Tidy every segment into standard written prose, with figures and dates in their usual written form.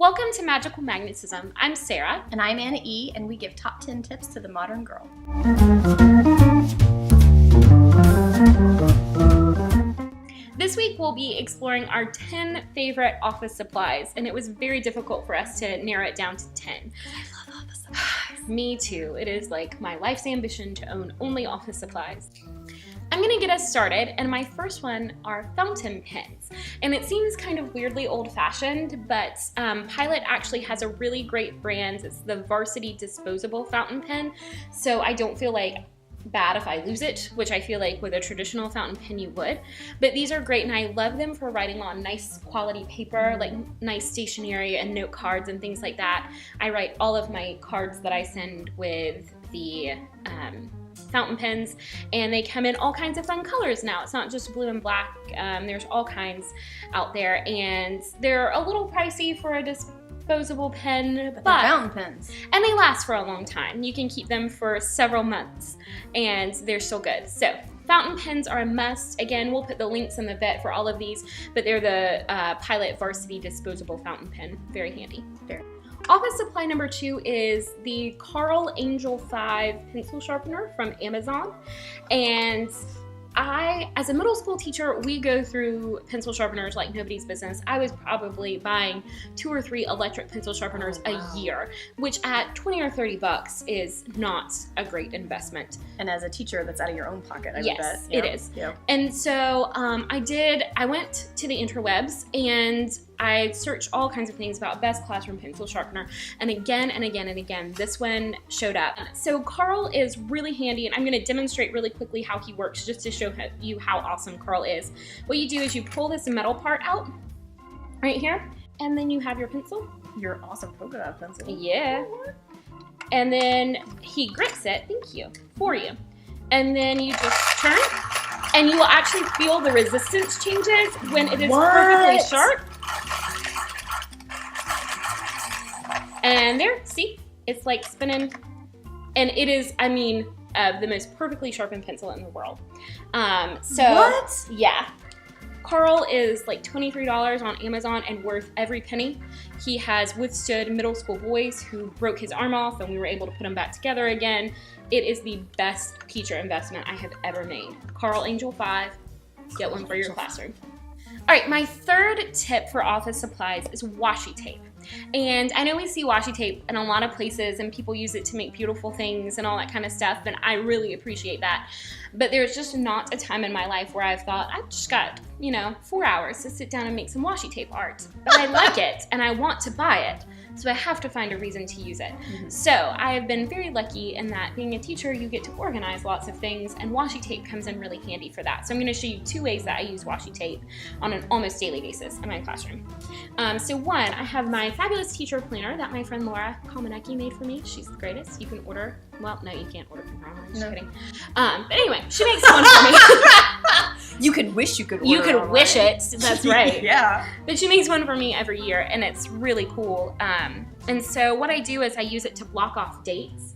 Welcome to Magical Magnetism. I'm Sarah. And I'm Anna E., and we give top 10 tips to the modern girl. This week we'll be exploring our 10 favorite office supplies, and it was very difficult for us to narrow it down to 10. I love office supplies. Me too. It is like my life's ambition to own only office supplies. I'm gonna get us started, and my first one are fountain pens. And it seems kind of weirdly old-fashioned, but Pilot actually has a really great brand. It's the Varsity Disposable fountain pen, so I don't feel like bad if I lose it, which I feel like with a traditional fountain pen you would. But these are great, and I love them for writing on nice quality paper, like nice stationery and note cards and things like that. I write all of my cards that I send with the fountain pens, and they come in all kinds of fun colors now. It's not just blue and black. There's all kinds out there, and they're a little pricey for a disposable pen, but they're fountain pens. And they last for a long time. You can keep them for several months, and they're still good. So fountain pens are a must. Again, we'll put the links in the vet for all of these, but they're the Pilot Varsity Disposable fountain pen. Very handy. Very. Office supply number 2 is the Carl Angel 5 pencil sharpener from Amazon. And as a middle school teacher, we go through pencil sharpeners like nobody's business. I was probably buying 2 or 3 electric pencil sharpeners a year, which at 20 or 30 bucks is not a great investment. And as a teacher, that's out of your own pocket, I would bet. Yes, it is. Yep. And so I went to the interwebs and I searched all kinds of things about best classroom pencil sharpener, and again and again and again, this one showed up. So Carl is really handy, and I'm going to demonstrate really quickly how he works just to show you how awesome Carl is. What you do is you pull this metal part out right here, and then you have your pencil. Your awesome polka dot pencil. Yeah. And then he grips it, thank you, for you. And then you just turn, and you will actually feel the resistance changes when it is perfectly sharp. And there, see, it's like spinning, and it is, I mean, the most perfectly sharpened pencil in the world. What? Yeah. Carl is like $23 on Amazon and worth every penny. He has withstood middle school boys who broke his arm off, and we were able to put him back together again. It is the best teacher investment I have ever made. Carl Angel 5, get one for your classroom. All right, my third tip for office supplies is washi tape. And I know we see washi tape in a lot of places, and people use it to make beautiful things and all that kind of stuff, and I really appreciate that. But there's just not a time in my life where I've thought, I've just got, 4 hours to sit down and make some washi tape art. But I like it, and I want to buy it, so I have to find a reason to use it. Mm-hmm. So I have been very lucky in that being a teacher, you get to organize lots of things, and washi tape comes in really handy for that. So I'm going to show you 2 ways that I use washi tape on an almost daily basis in my classroom. So one, I have my fabulous teacher planner that my friend Laura Kalmanecki made for me. She's the greatest. You can order, well, no, you can't order from her. I'm just kidding. But anyway, she makes one for me. You could wish you could order. You could wish it, that's right. Yeah. But she makes one for me every year, and it's really cool. And so what I do is I use it to block off dates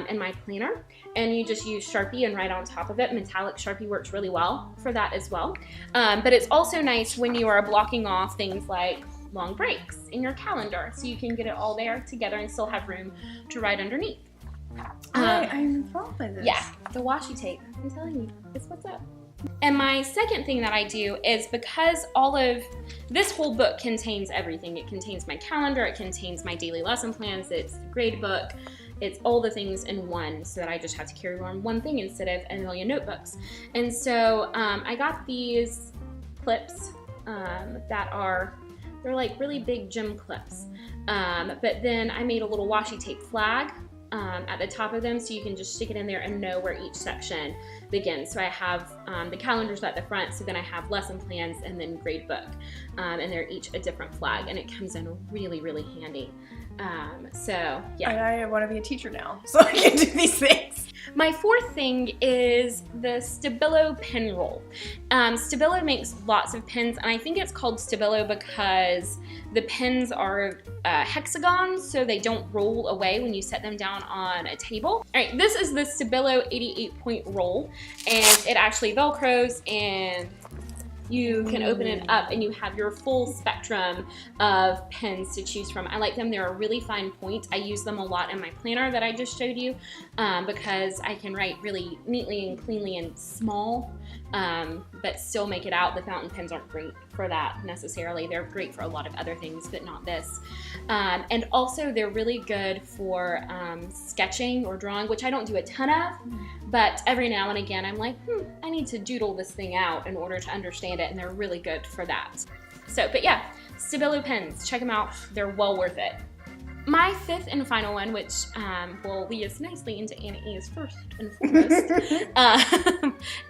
in my planner, and you just use Sharpie and write on top of it. Metallic Sharpie works really well for that as well. But it's also nice when you are blocking off things like long breaks in your calendar, so you can get it all there together and still have room to write underneath. I'm enthralled by this. Yeah, the washi tape. I'm telling you, it's what's up. And my second thing that I do is, because all of this whole book contains everything. It contains my calendar, it contains my daily lesson plans, it's the grade book, it's all the things in one, so that I just have to carry on one thing instead of a million notebooks. And so I got these clips they're like really big gym clips. But then I made a little washi tape flag at the top of them, so you can just stick it in there and know where each section begins. So I have the calendars at the front, so then I have lesson plans and then grade book, and they're each a different flag, and it comes in really, really handy. So yeah. I want to be a teacher now, so I can do these things. My fourth thing is the Stabilo pen roll. Stabilo makes lots of pens, and I think it's called Stabilo because the pens are hexagons, so they don't roll away when you set them down on a table. All right, this is the Stabilo 88-point roll, and it actually velcros and You can open it up and you have your full spectrum of pens to choose from. I like them. They're a really fine point. I use them a lot in my planner that I just showed you because I can write really neatly and cleanly and small, but still make it out. The fountain pens aren't great for that necessarily. They're great for a lot of other things, but not this. And also they're really good for sketching or drawing, which I don't do a ton of, but every now and again I'm like, I need to doodle this thing out in order to understand it, and they're really good for that. So, but yeah, Stabilo pens, check them out. They're well worth it. My fifth and final one, which will lead us nicely into Anna E's first and foremost,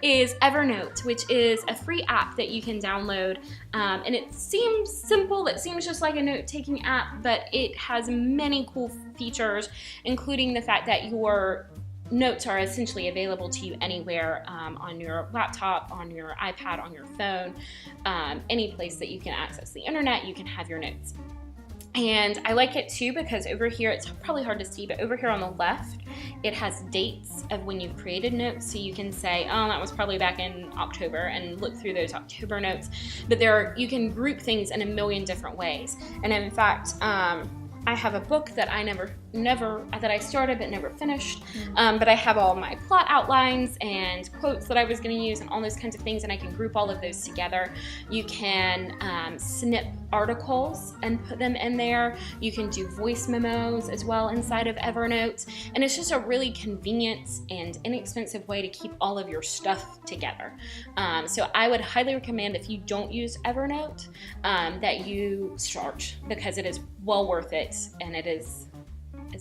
is Evernote, which is a free app that you can download. And it seems simple, it seems just like a note-taking app, but it has many cool features, including the fact that your notes are essentially available to you anywhere, on your laptop, on your iPad, on your phone, any place that you can access the internet, you can have your notes. And I like it too because over here, it's probably hard to see, but over here on the left, it has dates of when you've created notes. So you can say, oh, that was probably back in October, and look through those October notes. But you can group things in a million different ways. And in fact, I have a book that I that I started but never finished, but I have all my plot outlines and quotes that I was going to use and all those kinds of things, and I can group all of those together. You can snip articles and put them in there. You can do voice memos as well inside of Evernote, and it's just a really convenient and inexpensive way to keep all of your stuff together. So I would highly recommend, if you don't use Evernote, that you start, because it is well worth it, and it's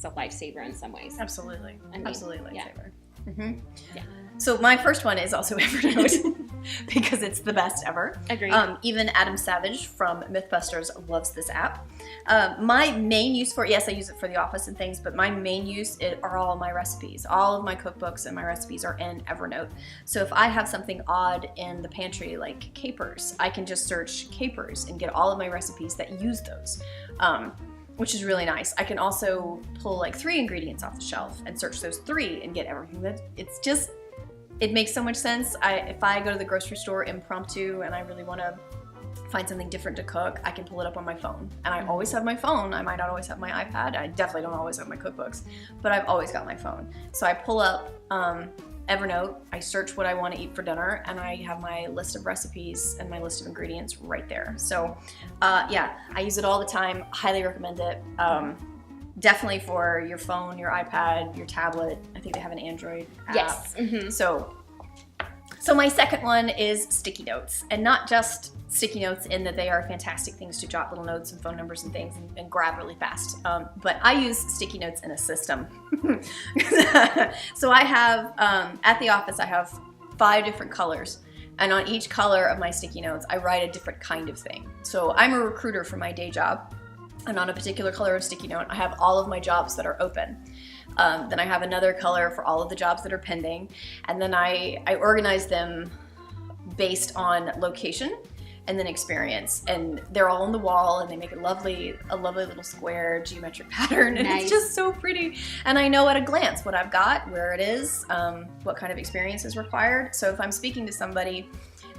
a lifesaver in some ways. Absolutely. Absolutely lifesaver. Yeah. Yeah. So my first one is also Evernote because it's the best ever. Agreed. Even Adam Savage from Mythbusters loves this app. My main use for it, yes, I use it for the office and things, but my main use are all my recipes. All of my cookbooks and my recipes are in Evernote. So if I have something odd in the pantry, like capers, I can just search capers and get all of my recipes that use those. Which is really nice. I can also pull like 3 ingredients off the shelf and search those 3 and get everything it makes so much sense. If I go to the grocery store impromptu and I really want to find something different to cook, I can pull it up on my phone. And I always have my phone. I might not always have my iPad. I definitely don't always have my cookbooks, but I've always got my phone. So I pull up Evernote, I search what I want to eat for dinner, and I have my list of recipes and my list of ingredients right there. So yeah, I use it all the time. Highly recommend it. Definitely for your phone, your iPad, your tablet. I think they have an Android app. Yes. Mm-hmm. So my second one is sticky notes, and not just sticky notes in that they are fantastic things to jot little notes and phone numbers and things and grab really fast. But I use sticky notes in a system. So I have, at the office, I have 5 different colors. And on each color of my sticky notes, I write a different kind of thing. So I'm a recruiter for my day job. And on a particular color of sticky note, I have all of my jobs that are open. Then I have another color for all of the jobs that are pending. And then I organize them based on location and then experience. And they're all on the wall, and they make a lovely little square geometric pattern. And Nice. It's just so pretty. And I know at a glance what I've got, where it is, what kind of experience is required. So if I'm speaking to somebody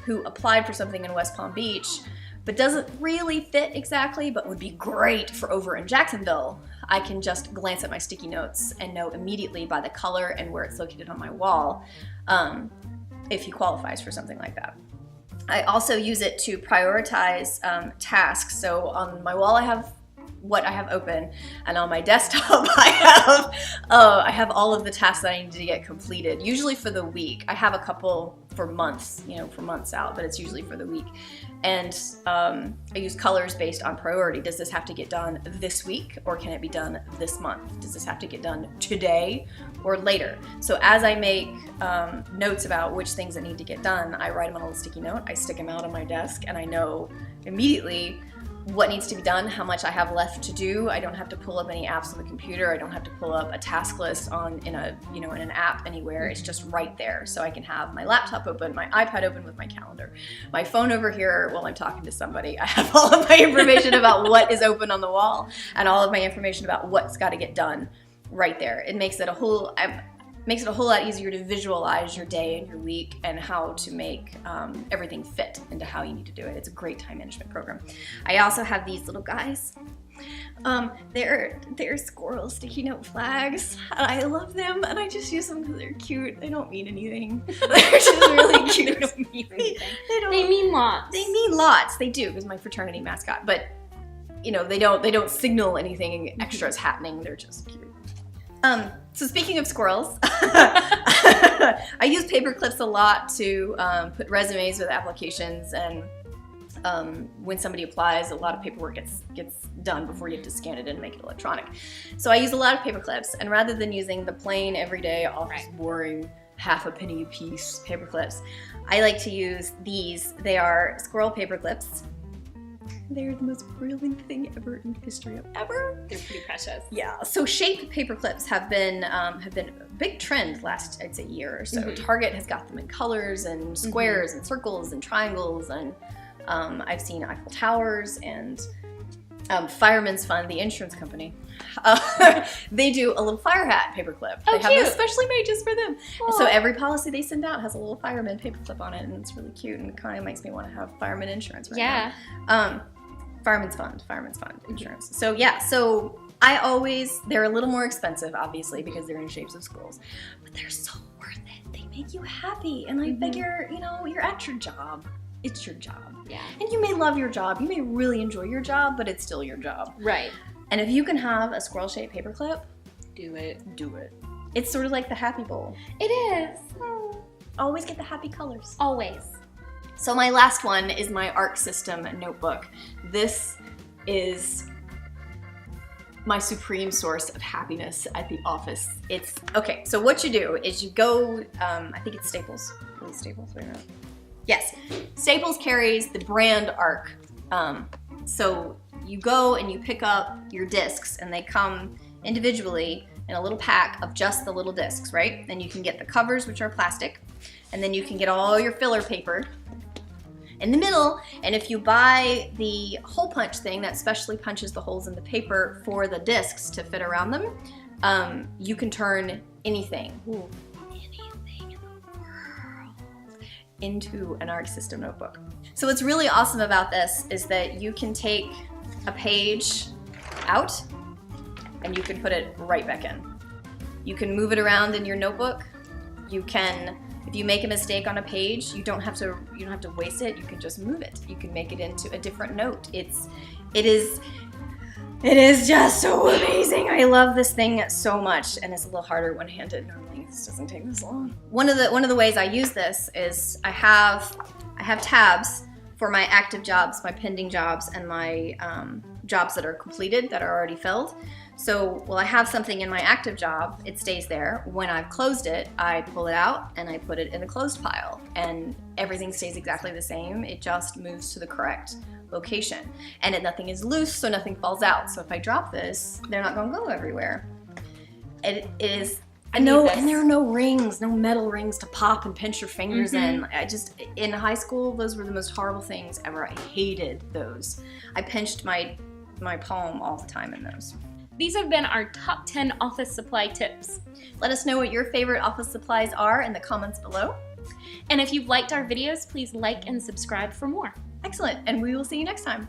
who applied for something in West Palm Beach, but doesn't really fit exactly, but would be great for over in Jacksonville, I can just glance at my sticky notes and know immediately by the color and where it's located on my wall if he qualifies for something like that. I also use it to prioritize tasks. So on my wall I have what I have open, and on my desktop I have all of the tasks that I need to get completed, usually for the week. I have a couple for months, for months out, but it's usually for the week. And I use colors based on priority. Does this have to get done this week, or can it be done this month? Does this have to get done today or later? So as I make notes about which things that need to get done, I write them on a little sticky note, I stick them out on my desk, and I know immediately what needs to be done, how much I have left to do. I don't have to pull up any apps on the computer. I don't have to pull up a task list in an app anywhere. It's just right there. So I can have my laptop open, my iPad open with my calendar, my phone over here while I'm talking to somebody. I have all of my information about what is open on the wall and all of my information about what's got to get done right there. It makes it makes it a whole lot easier to visualize your day and your week and how to make everything fit into how you need to do it. It's a great time management program. I also have these little guys. They're squirrel sticky note flags. I love them, and I just use them because they're cute. They don't mean anything. They're just really cute. They don't mean anything. They mean lots. They mean lots. They do, because my fraternity mascot. But you know, they don't signal anything extra is happening. They're just cute. So speaking of squirrels, I use paper clips a lot to put resumes with applications, and when somebody applies, a lot of paperwork gets done before you have to scan it in and make it electronic. So I use a lot of paper clips, and rather than using the plain, everyday, office boring, half a penny a piece paper clips, I like to use these. They are squirrel paper clips. They're the most brilliant thing ever in the history of ever. They're pretty precious. Yeah. So shape paper clips have been a big trend last, I'd say, year or so. Target has got them in colors and squares and circles and triangles, and I've seen Eiffel Towers and Fireman's Fund, the insurance company. They do a little fire hat paper clip. Oh, they have those specially made just for them. Aww. So every policy they send out has a little fireman paper clip on it, and it's really cute, and it kind of makes me want to have fireman insurance right now. Fireman's Fund insurance. So yeah, so they're a little more expensive, obviously, because they're in shapes of squirrels, but they're so worth it. They make you happy, and I figure, you know, you're at your job. It's your job. Yeah. And you may love your job. You may really enjoy your job, but it's still your job. Right. And if you can have a squirrel-shaped paper clip, do it. Do it. It's sort of like the happy bowl. It is. Always get the happy colors. Always. So my last one is my Arc System notebook. This is my supreme source of happiness at the office. It's, okay, so what you do is you go, I think it's Staples. Is it Staples? Wait a minute. Yes, Staples carries the brand Arc. So you go and you pick up your discs, and they come individually in a little pack of just the little discs, right? And you can get the covers, which are plastic, and then you can get all your filler paper in the middle. And if you buy the hole punch thing that specially punches the holes in the paper for the discs to fit around them, you can turn anything in the world into an Arc System notebook. So what's really awesome about this is that you can take a page out and you can put it right back in. You can move it around in your notebook. You can, if you make a mistake on a page, you don't have to waste it. You can just move it. You can make it into a different note. It is just so amazing. I love this thing so much, and it's a little harder one-handed. Normally, this doesn't take this long. One of the ways I use this is I have tabs for my active jobs, my pending jobs, and my jobs that are completed, that are already filled. So while I have something in my active job, it stays there. When I've closed it, I pull it out and I put it in the closed pile, and everything stays exactly the same. It just moves to the correct location, and nothing is loose, so nothing falls out. So if I drop this, they're not going to go everywhere. It is. And there are no rings, no metal rings to pop and pinch your fingers in. In high school, those were the most horrible things ever. I hated those. I pinched my palm all the time in those. These have been our top 10 office supply tips. Let us know what your favorite office supplies are in the comments below. And if you've liked our videos, please like and subscribe for more. Excellent, and we will see you next time.